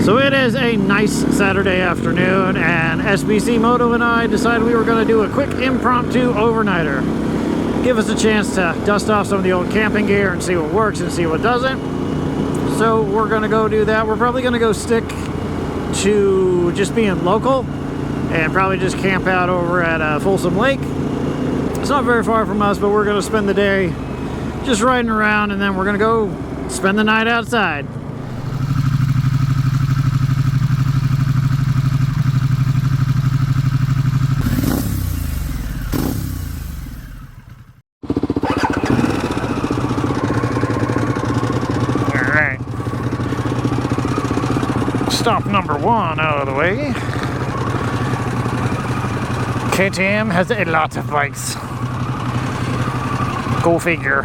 So it is a nice Saturday afternoon, and SBC Moto and I decided we were going to do a quick impromptu overnighter. Give us a chance to dust off some of the old camping gear and see what works and see what doesn't. So we're going to go do that. We're probably going to go stick to just being local and probably just camp out over at Folsom Lake. It's not very far from us, but we're going to spend the day just riding around, and then we're going to go spend the night outside. Stop number 1 out of the way. KTM has a lot of bikes. Go figure.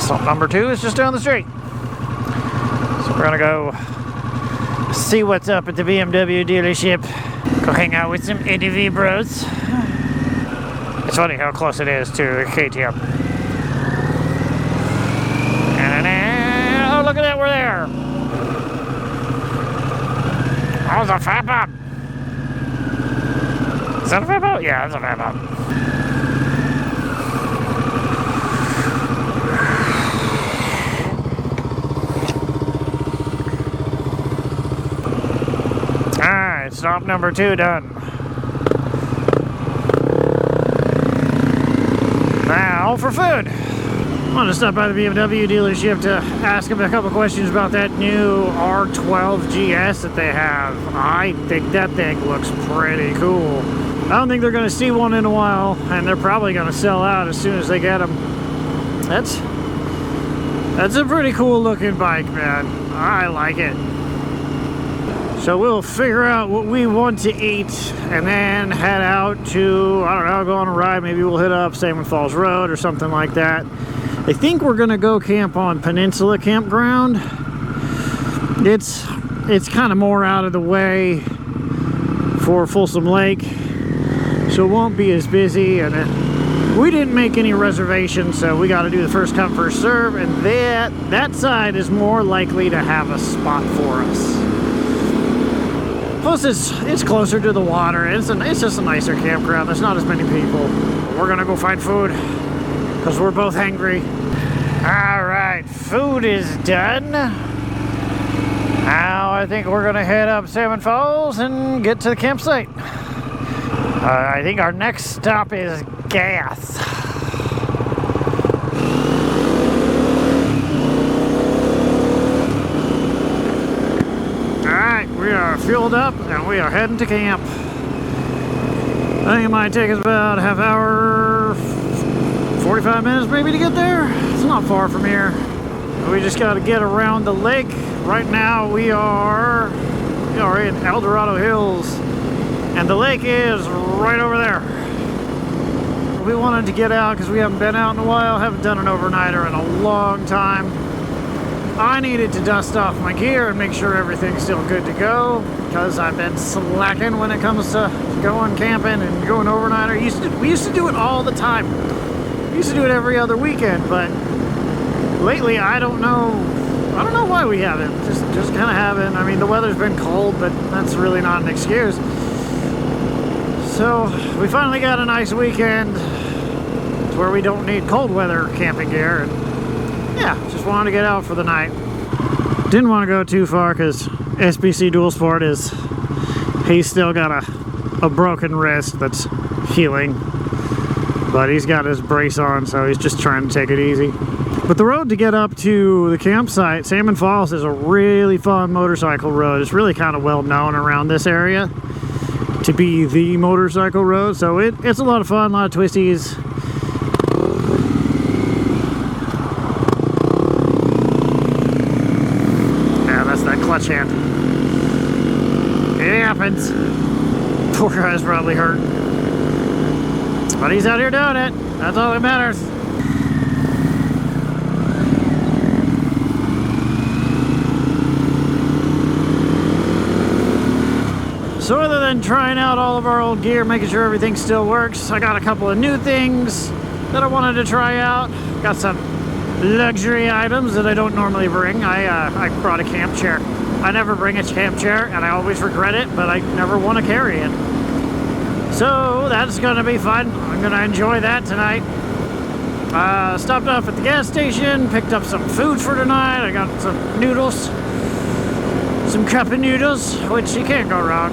Stop number 2 is just down the street. So we're gonna go see what's up at the BMW dealership. Go hang out with some ADV bros. It's funny how close it is to KTM. And oh, look at that, we're there. Oh, there's a fat bump. Is that a fat bump? Yeah, that's a fat bump. Alright, stop number 2 done. Now for food. I want to stop by the BMW dealership to ask them a couple questions about that new R12 GS that they have. I think that thing looks pretty cool. I don't think they're going to see one in a while, and they're probably going to sell out as soon as they get them. That's a pretty cool looking bike, man. I like it. So we'll figure out what we want to eat and then head out to, I don't know, go on a ride. Maybe we'll hit up Salmon Falls Road or something like that. I think we're gonna go camp on Peninsula Campground. It's kind of more out of the way for Folsom Lake, so it won't be as busy. And we didn't make any reservations, so we got to do the first come first serve. And that side is more likely to have a spot for us. Plus, it's closer to the water. It's just a nicer campground. There's not as many people. We're gonna go find food, because we're both hungry. Alright, food is done. Now I think we're going to head up Salmon Falls and get to the campsite. I think our next stop is gas. Alright, we are fueled up and we are heading to camp. I think it might take us about a half hour, 45 minutes maybe to get there. It's not far from here. We just got to get around the lake. Right now we are in El Dorado Hills, and the lake is right over there. We wanted to get out because we haven't been out in a while, haven't done an overnighter in a long time. I needed to dust off my gear and make sure everything's still good to go, because I've been slacking when it comes to going camping and going overnighter. We used to do it all the time. We used to do it every other weekend, but lately I don't know why we haven't. Just kind of haven't. I mean, the weather's been cold, but that's really not an excuse. So we finally got a nice weekend to where we don't need cold weather camping gear, and yeah, just wanted to get out for the night. Didn't want to go too far because SBC Dual Sport he's still got a broken wrist that's healing, but he's got his brace on, so he's just trying to take it easy. But the road to get up to the campsite, Salmon Falls, is a really fun motorcycle road. It's really kind of well known around this area to be the motorcycle road, so it's a lot of fun, a lot of twisties. Yeah, that's that clutch hand. It happens. Poor guy's probably hurt, but he's out here doing it. That's all that matters. So other than trying out all of our old gear, making sure everything still works, I got a couple of new things that I wanted to try out. Got some luxury items that I don't normally bring. I brought a camp chair. I never bring a camp chair, and I always regret it, but I never want to carry it. So that's gonna be fun. I'm gonna enjoy that tonight. Stopped off at the gas station, picked up some food for tonight. I got some noodles, some cup of noodles, which you can't go wrong.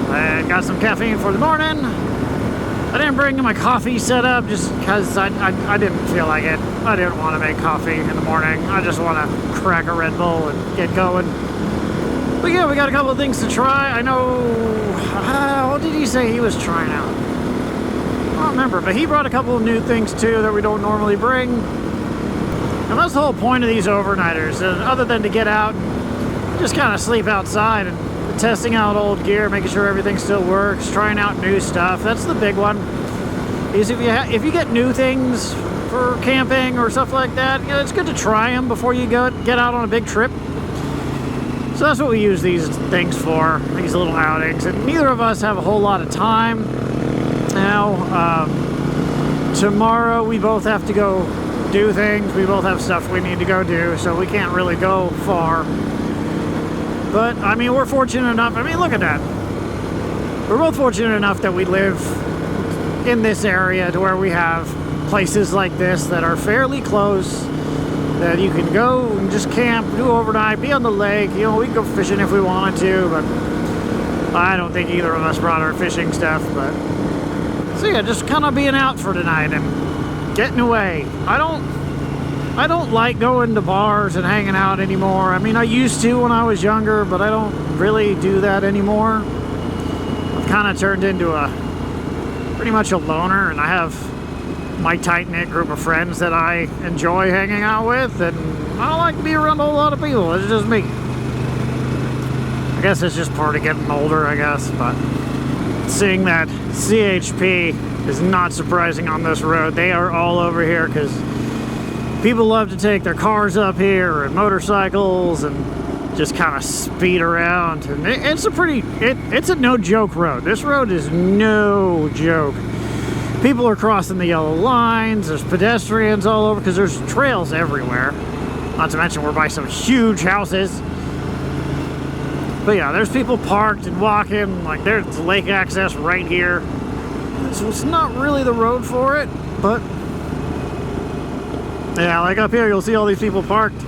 I got some caffeine for the morning. I didn't bring my coffee set up just because I didn't feel like it. I didn't want to make coffee in the morning. I just want to crack a Red Bull and get going. But yeah, we got a couple of things to try. I know, what did he say he was trying out? I don't remember, but he brought a couple of new things too that we don't normally bring. And that's the whole point of these overnighters, other than to get out and just kind of sleep outside and testing out old gear, making sure everything still works, trying out new stuff. That's the big one. Is if you get new things for camping or stuff like that, you know, it's good to try them before you get out on a big trip. So that's what we use these things for, these little outings. And neither of us have a whole lot of time now. Tomorrow we both have to go do things. We both have stuff we need to go do, so we can't really go far. But, I mean, we're fortunate enough. I mean, look at that. We're both fortunate enough that we live in this area to where we have places like this that are fairly close, that you can go and just camp, do overnight, be on the lake. You know, we can go fishing if we wanted to, but I don't think either of us brought our fishing stuff. But so yeah, just kind of being out for tonight and getting away. I don't like going to bars and hanging out anymore. I mean, I used to when I was younger, but I don't really do that anymore. I've kind of turned into pretty much a loner, and I have my tight-knit group of friends that I enjoy hanging out with, and I don't like to be around a whole lot of people. It's just me. I guess it's just part of getting older, I guess, but seeing that CHP is not surprising on this road. They are all over here because people love to take their cars up here and motorcycles and just kind of speed around. And it's a no joke road. This road is no joke. People are crossing the yellow lines. There's pedestrians all over because there's trails everywhere. Not to mention we're by some huge houses. But yeah, there's people parked and walking. Like there's lake access right here. So it's not really the road for it, but yeah, like up here, you'll see all these people parked.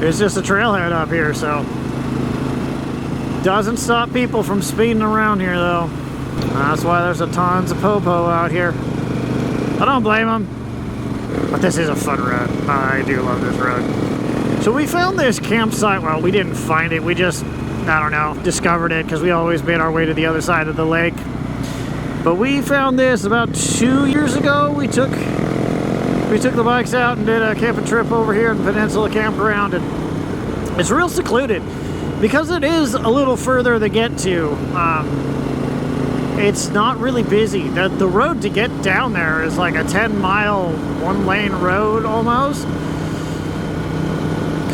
It's just a trailhead up here, so doesn't stop people from speeding around here, though. That's why there's a tons of popo out here. I don't blame them, but this is a fun road. I do love this road. So we found this campsite. Well, we didn't find it. We just, I don't know, discovered it because we always made our way to the other side of the lake. But we found this about 2 years ago. We took the bikes out and did a camping trip over here in Peninsula Campground, and it's real secluded because it is a little further to get to. It's not really busy. The road to get down there is like a 10-mile, one-lane road almost.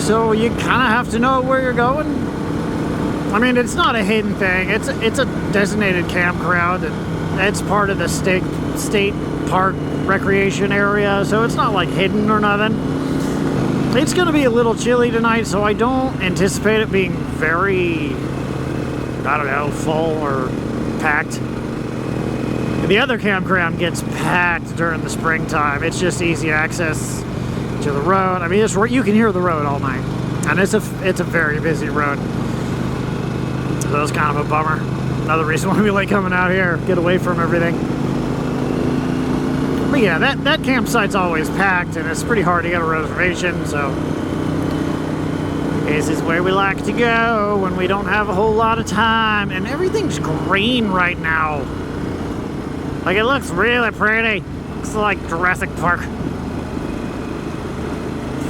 So you kind of have to know where you're going. I mean, it's not a hidden thing. It's a designated campground, and it's part of the state park recreation area, so it's not like hidden or nothing. It's going to be a little chilly tonight, so I don't anticipate it being very, I don't know, full or packed. The other campground gets packed during the springtime. It's just easy access to the road. I mean, you can hear the road all night, and it's a very busy road. So it's kind of a bummer. Another reason why we like coming out here, get away from everything. But yeah, that campsite's always packed, and it's pretty hard to get a reservation, so this is where we like to go when we don't have a whole lot of time. And everything's green right now. Like, it looks really pretty. Looks like Jurassic Park.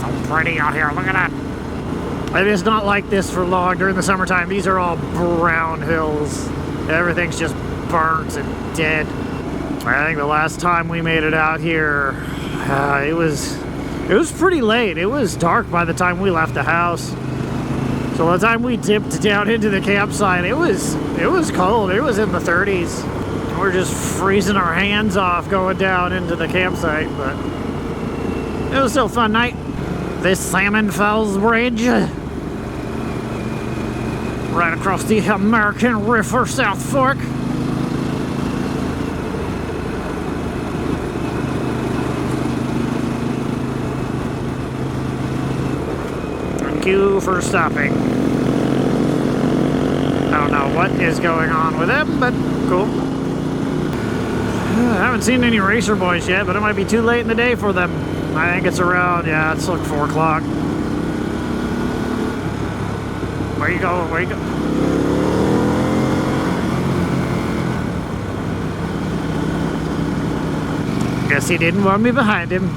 So pretty out here, look at that. It is not like this for long during the summertime. These are all brown hills. Everything's just burnt and dead. I think the last time we made it out here, it was pretty late. It was dark by the time we left the house. So by the time we dipped down into the campsite, it was cold. It was in the 30s. We're just freezing our hands off going down into the campsite, but It was still a fun night. This Salmon Falls Bridge, right across the American River, South Fork. Thank you for stopping. I don't know what is going on with them, but cool. I haven't seen any racer boys yet, but it might be too late in the day for them. I think it's around, yeah, it's like 4 o'clock. Where you go? Where you go? Guess he didn't want me behind him.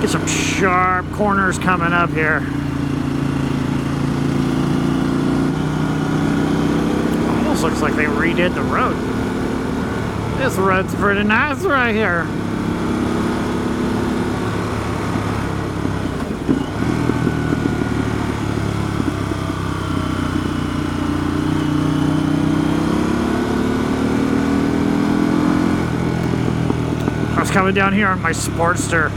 Get some sharp corners coming up here. Almost looks like they redid the road. This road's pretty nice right here. Coming down here on my Sportster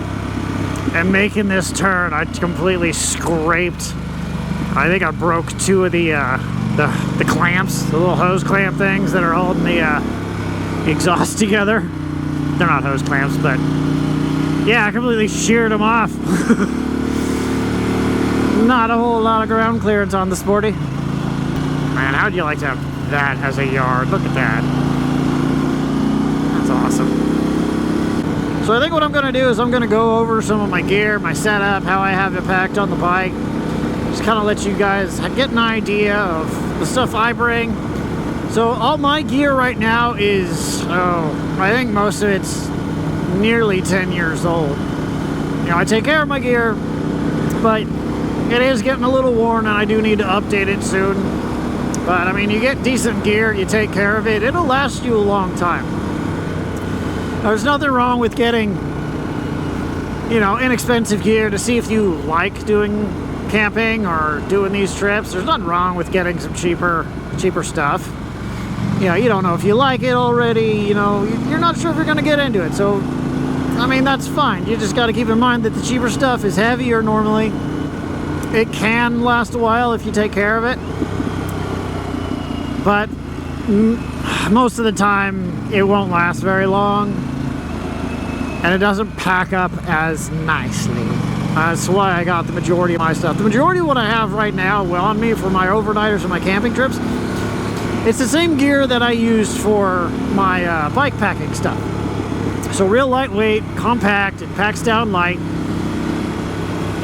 and making this turn, I completely scraped. I think I broke 2 of the clamps, the little hose clamp things that are holding the exhaust together. They're not hose clamps, but yeah, I completely sheared them off. Not a whole lot of ground clearance on the Sporty. Man, how'd you like to have that as a yard? Look at that. That's awesome. So I think what I'm going to do is I'm going to go over some of my gear, my setup, how I have it packed on the bike. Just kind of let you guys get an idea of the stuff I bring. So all my gear right now is, I think most of it's nearly 10 years old. You know, I take care of my gear, but it is getting a little worn and I do need to update it soon. But I mean, you get decent gear, you take care of it, it'll last you a long time. There's nothing wrong with getting, you know, inexpensive gear to see if you like doing camping or doing these trips. There's nothing wrong with getting some cheaper stuff. You know, you don't know if you like it already, you know, you're not sure if you're going to get into it. So, I mean, that's fine. You just got to keep in mind that the cheaper stuff is heavier normally. It can last a while if you take care of it. But most of the time, it won't last very long. And it doesn't pack up as nicely. That's why I got the majority of my stuff. The majority of what I have right now on me for my overnighters and my camping trips, it's the same gear that I used for my bike packing stuff. So real lightweight, compact, it packs down light.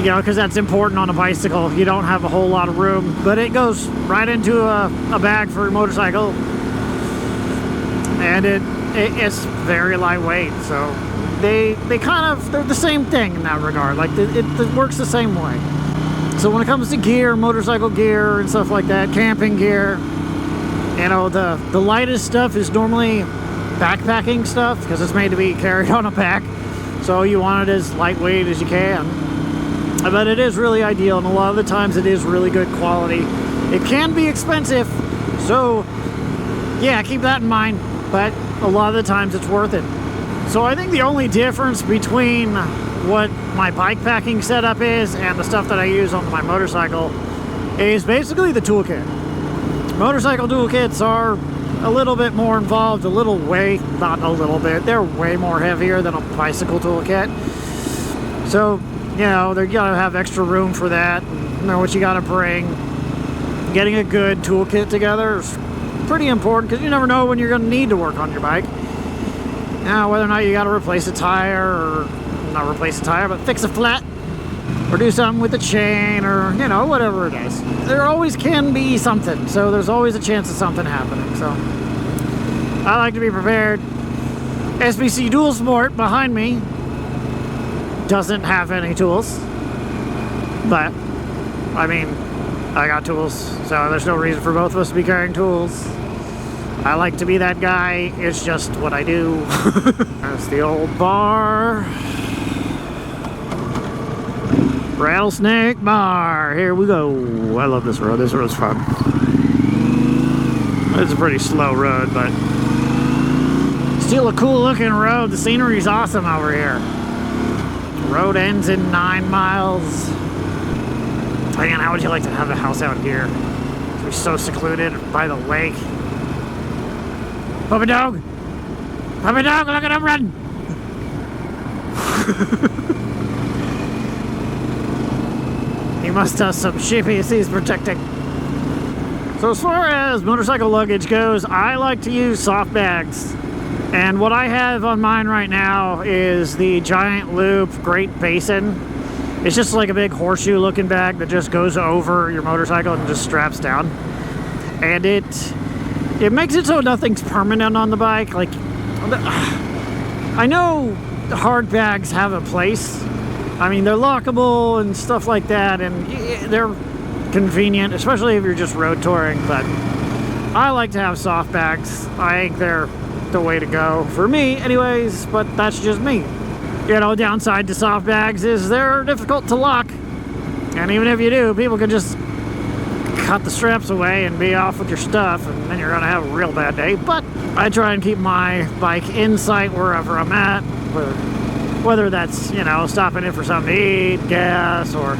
You know, because that's important on a bicycle. You don't have a whole lot of room, but it goes right into a bag for a motorcycle. And it's very lightweight, so they're the same thing in that regard. Like it works the same way. So when it comes to gear, motorcycle gear and stuff like that, camping gear, you know, the lightest stuff is normally backpacking stuff because it's made to be carried on a back. So you want it as lightweight as you can. But it is really ideal, and a lot of the times it is really good quality. It can be expensive, so yeah, keep that in mind. But a lot of the times it's worth it. So I think the only difference between what my bike packing setup is and the stuff that I use on my motorcycle is basically the toolkit. Motorcycle toolkits are a little bit more involved, not a little bit, they're way more heavier than a bicycle toolkit. So, you know, you gotta have extra room for that, know what you gotta bring. Getting a good toolkit together is pretty important because you never know when you're going to need to work on your bike. Now, whether or not you got to replace a tire, or not replace a tire, but fix a flat, or do something with the chain, or, you know, whatever it is. There always can be something, so there's always a chance of something happening. So, I like to be prepared. SBC Dual Sport behind me doesn't have any tools, but, I mean, I got tools, so there's no reason for both of us to be carrying tools. I like to be that guy. It's just what I do. That's the old bar. Rattlesnake Bar. Here we go. I love this road. This road's fun. It's a pretty slow road, but still a cool looking road. The scenery's awesome over here. Road ends in 9 miles. Man, how would you like to have a house out here? To be so secluded by the lake. Puppy dog! Puppy dog, look at him run! He must have some sheepies he's protecting. So as far as motorcycle luggage goes, I like to use soft bags. And what I have on mine right now is the Giant Loop Great Basin. It's just like a big horseshoe looking bag that just goes over your motorcycle and just straps down. And it makes it so nothing's permanent on the bike. Like, I know hard bags have a place. I mean, they're lockable and stuff like that, and they're convenient, especially if you're just road touring, but I like to have soft bags. I think they're the way to go for me anyways, but that's just me. You know, downside to soft bags is they're difficult to lock, and even if you do, people can just cut the straps away and be off with your stuff, and then you're gonna have a real bad day. But I try and keep my bike in sight wherever I'm at, whether that's, you know, stopping in for something to eat, gas, or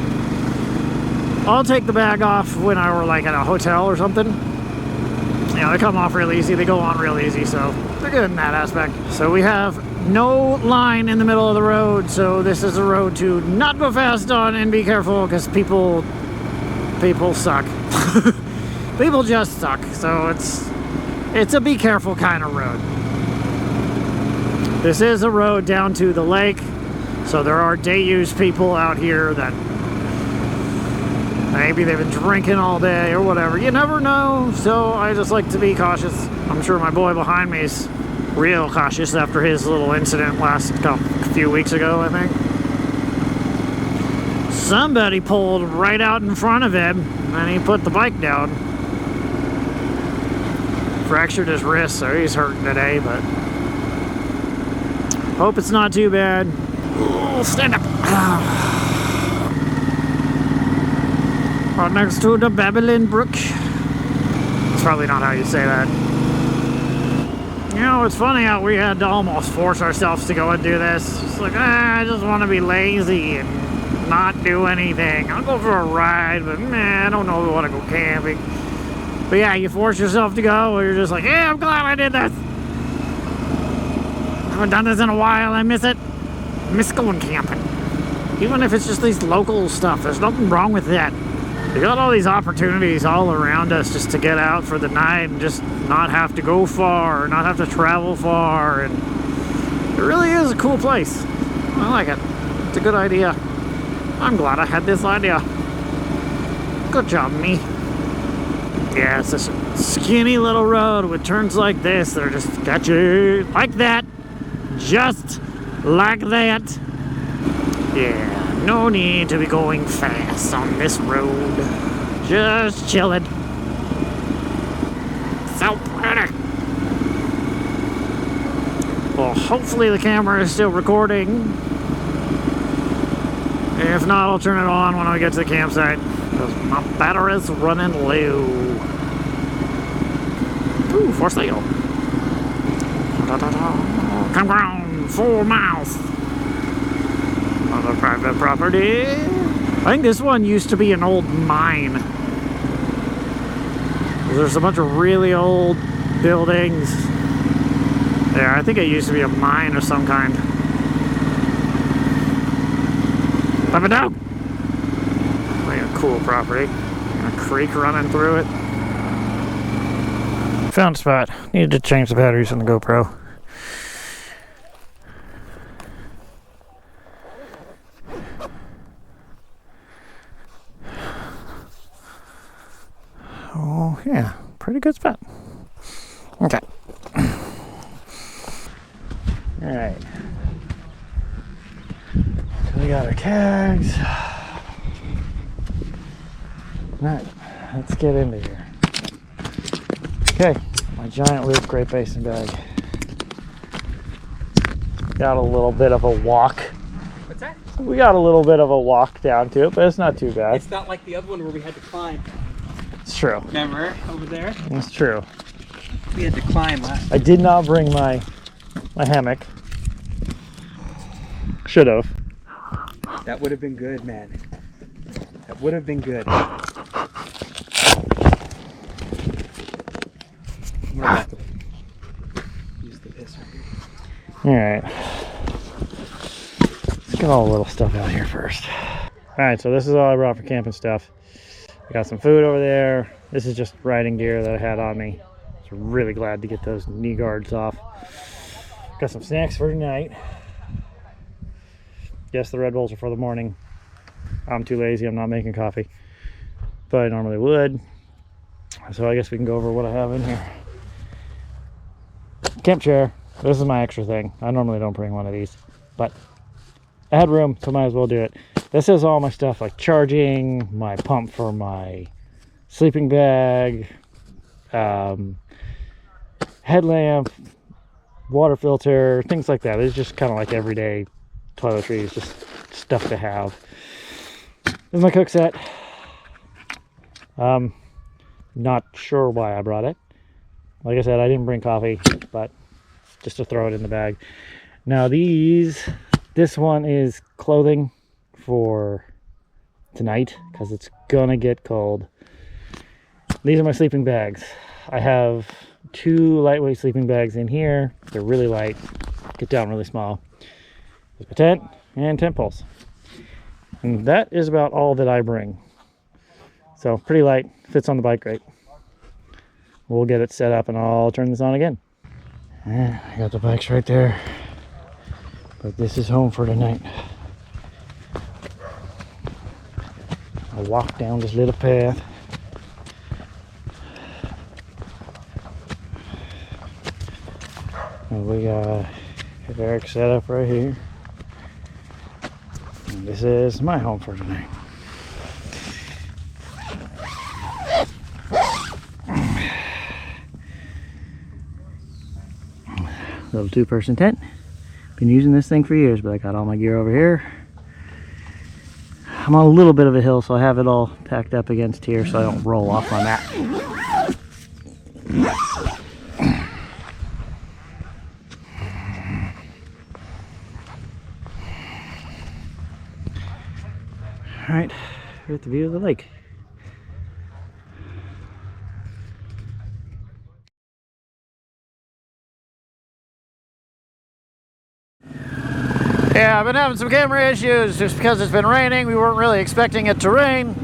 I'll take the bag off when I were like at a hotel or something. You know, they come off real easy, they go on real easy, so they're good in that aspect. So we have no line in the middle of the road, so this is a road to not go fast on and be careful, because people suck. People just suck, so it's a be careful kind of road. This is a road down to the lake, so there are day use people out here that maybe they've been drinking all day or whatever. You never know, so I just like to be cautious. I'm sure my boy behind me is real cautious after his little incident last few weeks ago, I think. Somebody pulled right out in front of him and he put the bike down. Fractured his wrist, so he's hurting today, but hope it's not too bad. Oh, stand up. Right next to the Babylon Brook. That's probably not how you say that. You know, it's funny how we had to almost force ourselves to go and do this. It's like, I just want to be lazy and not do anything. I'll go for a ride, but man, I don't know if I want to go camping. But yeah, you force yourself to go, or you're just like, yeah, I'm glad I did this. I haven't done this in a while, I miss it. I miss going camping. Even if it's just these local stuff, there's nothing wrong with that. We got all these opportunities all around us just to get out for the night and just not have to go far, not have to travel far, and it really is a cool place. I like it. It's a good idea. I'm glad I had this idea. Good job, me. Yeah, it's this skinny little road with turns like this. They're just sketchy. Like that. Just like that. Yeah, no need to be going fast on this road. Just chilling. So pretty. Well, hopefully the camera is still recording. If not, I'll turn it on when I get to the campsite, because my battery's running low. Ooh, for sale. Campground, 4 miles. Another private property. I think this one used to be an old mine. There's a bunch of really old buildings. Yeah, I think it used to be a mine of some kind. Puppy dog! Like a cool property. A creek running through it. Found a spot. Needed to change the batteries on the GoPro. Oh, yeah. Pretty good spot. Okay. Alright. We got our kegs. Alright, let's get into here. Okay, my Giant Loop Great Basin bag. Got a little bit of a walk. What's that? We got a little bit of a walk down to it, but it's not too bad. It's not like the other one where we had to climb. It's true. Remember over there? It's true. We had to climb last. I did not bring my hammock. Should have. That would have been good, man. That would have been good. I'm gonna have to use the piss right here. Alright. Let's get all the little stuff out here first. Alright, so this is all I brought for camping stuff. I got some food over there. This is just riding gear that I had on me. So really glad to get those knee guards off. Got some snacks for tonight. Yes, the Red Bulls are for the morning. I'm too lazy, I'm not making coffee. But I normally would. So I guess we can go over what I have in here. Camp chair. This is my extra thing. I normally don't bring one of these, but I had room, so might as well do it. This is all my stuff, like charging, my pump for my sleeping bag, headlamp, water filter, things like that. It's just kind of like everyday toiletries, just stuff to have. This is my cook set. Not sure why I brought it. Like I said, I didn't bring coffee, but just to throw it in the bag. Now this one is clothing for tonight because it's gonna get cold. These are my sleeping bags. I have 2 lightweight sleeping bags in here. They're really light, get down really small. There's my tent and tent poles. And that is about all that I bring. So pretty light, fits on the bike great. We'll get it set up and I'll turn this on again. I got the bikes right there. But this is home for tonight. I'll walk down this little path. And we got Eric set up right here. And this is my home for tonight. Little 2-person tent. Been using this thing for years, but I got all my gear over here. I'm on a little bit of a hill, so I have it all packed up against here so I don't roll off on that. Alright, we're at the view of the lake. Yeah, I've been having some camera issues just because it's been raining. We weren't really expecting it to rain,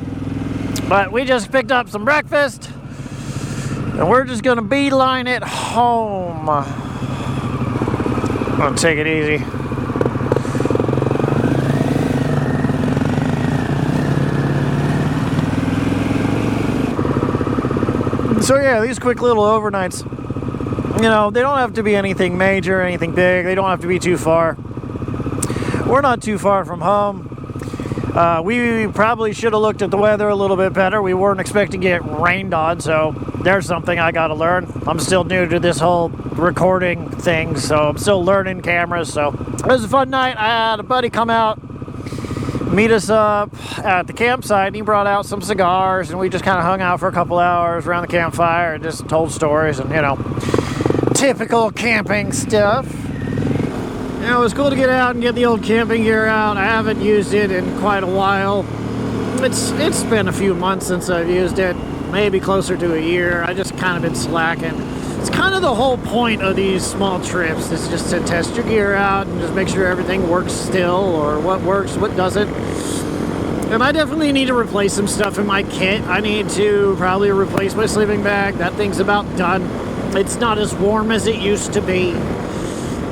but we just picked up some breakfast and we're just gonna beeline it home. I'm gonna take it easy. So yeah, these quick little overnights, you know, they don't have to be anything major, anything big. They don't have to be too far. We're not too far from home. We probably should have looked at the weather a little bit better. We weren't expecting to get rained on, so there's something I gotta learn. I'm still new to this whole recording thing, so I'm still learning cameras. So it was a fun night. I had a buddy come out, meet us up at the campsite, and he brought out some cigars, and we just kind of hung out for a couple hours around the campfire and just told stories and, you know, typical camping stuff. You know, it was cool to get out and get the old camping gear out. I haven't used it in quite a while. It's been a few months since I've used it, maybe closer to a year. I just kind of been slacking. It's kind of the whole point of these small trips, is just to test your gear out and just make sure everything works still, or what works, what doesn't. And I definitely need to replace some stuff in my kit. I need to probably replace my sleeping bag. That thing's about done. It's not as warm as it used to be.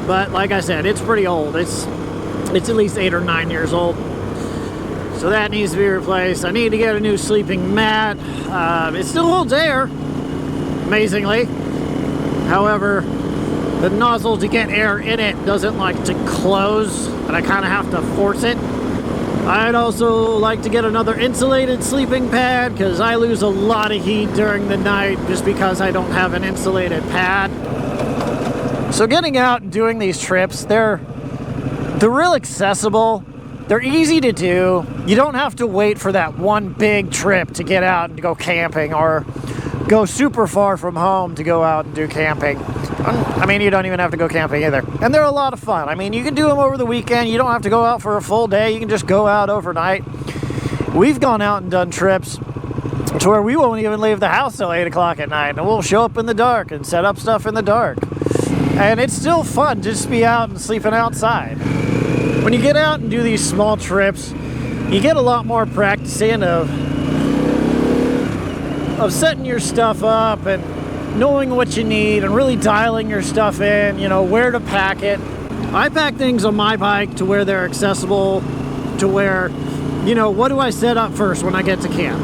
But like I said, it's pretty old. It's at least 8 or 9 years old. So that needs to be replaced. I need to get a new sleeping mat. It still holds air, amazingly. However, the nozzle to get air in it doesn't like to close, and I kind of have to force it. I'd also like to get another insulated sleeping pad, because I lose a lot of heat during the night just because I don't have an insulated pad. So getting out and doing these trips, they're real accessible. They're easy to do. You don't have to wait for that one big trip to get out and to go camping, or go super far from home to go out and do camping. I mean, you don't even have to go camping either. And they're a lot of fun. I mean, you can do them over the weekend. You don't have to go out for a full day. You can just go out overnight. We've gone out and done trips to where we won't even leave the house till 8 o'clock at night. And we'll show up in the dark and set up stuff in the dark. And it's still fun just to be out and sleeping outside. When you get out and do these small trips, you get a lot more practicing of setting your stuff up and knowing what you need and really dialing your stuff in, you know, where to pack it. I pack things on my bike to where they're accessible, to where, you know, what do I set up first when I get to camp?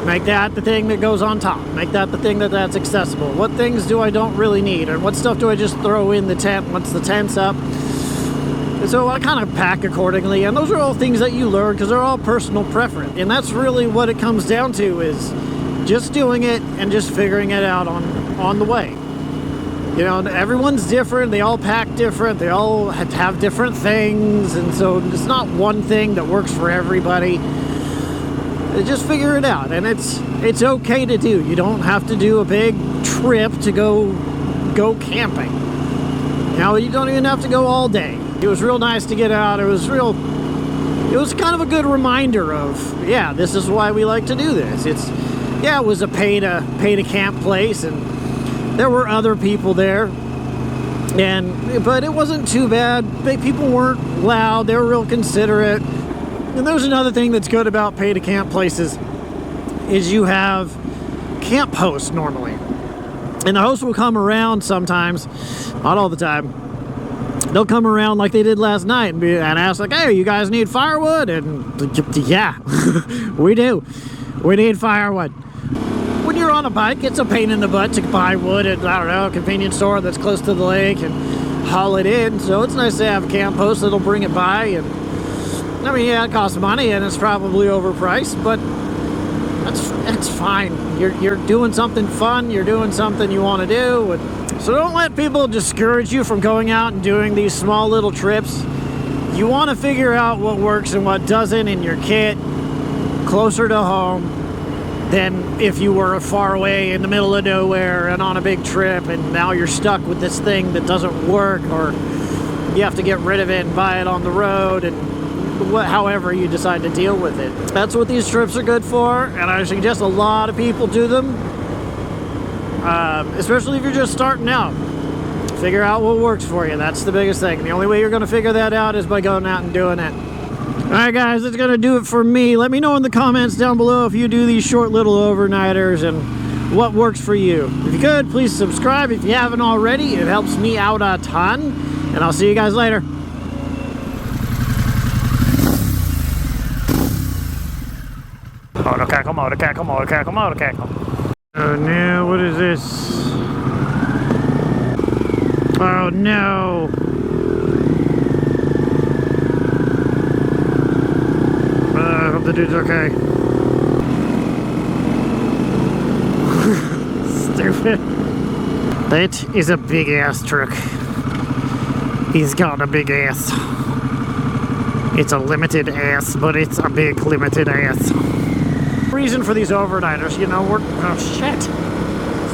Make that the thing that goes on top. Make that the thing that's accessible. What things do I don't really need? And what stuff do I just throw in the tent once the tent's up? So I kind of pack accordingly. And those are all things that you learn because they're all personal preference. And that's really what it comes down to, is just doing it and just figuring it out on the way. You know, everyone's different. They all pack different. They all have different things. And so it's not one thing that works for everybody. Just figure it out, and it's okay to do. You don't have to do a big trip to go camping. You know, you don't even have to go all day. It was real nice to get out. It was kind of a good reminder of, yeah, this is why we like to do this. It was a pay to camp place, and there were other people there, but it wasn't too bad. People weren't loud. They were real considerate. And there's another thing that's good about pay to camp places, is you have camp hosts normally. And the hosts will come around sometimes, not all the time. They'll come around like they did last night and ask like, hey, you guys need firewood? And yeah, we do. We need firewood. When you're on a bike, it's a pain in the butt to buy wood at, I don't know, a convenience store that's close to the lake and haul it in. So it's nice to have a camp host that'll bring it by. And I mean, yeah, it costs money and it's probably overpriced, but that's fine. You're doing something fun. You're doing something you want to do. So don't let people discourage you from going out and doing these small little trips. You want to figure out what works and what doesn't in your kit closer to home than if you were far away in the middle of nowhere and on a big trip and now you're stuck with this thing that doesn't work, or you have to get rid of it and buy it on the road, and however you decide to deal with it. That's what these trips are good for, and I suggest a lot of people do them, especially if you're just starting out. Figure out what works for you. That's the biggest thing. The only way you're going to figure that out is by going out and doing it. Alright guys, that's going to do it for me. Let me know in the comments down below if you do these short little overnighters and what works for you. If you could, please subscribe if you haven't already. It helps me out a ton, and I'll see you guys later. Motocackle, motocackle, motocackle, motocackle. Oh no, what is this? Oh no! I hope the dude's okay. Stupid. That is a big ass truck. He's got a big ass. It's a limited ass, but it's a big limited ass. Reason for these overnighters, you know, oh shit,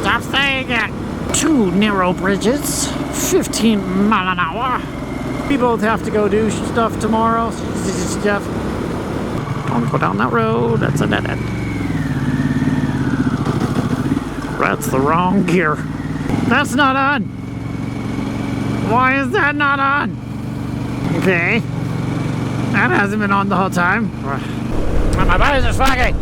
stop saying it. 2 narrow bridges, 15 mile an hour. We both have to go do stuff tomorrow. Stuff. Don't go down that road, that's a dead end. That's the wrong gear. That's not on. Why is that not on? Okay, that hasn't been on the whole time. My bodies are foggy.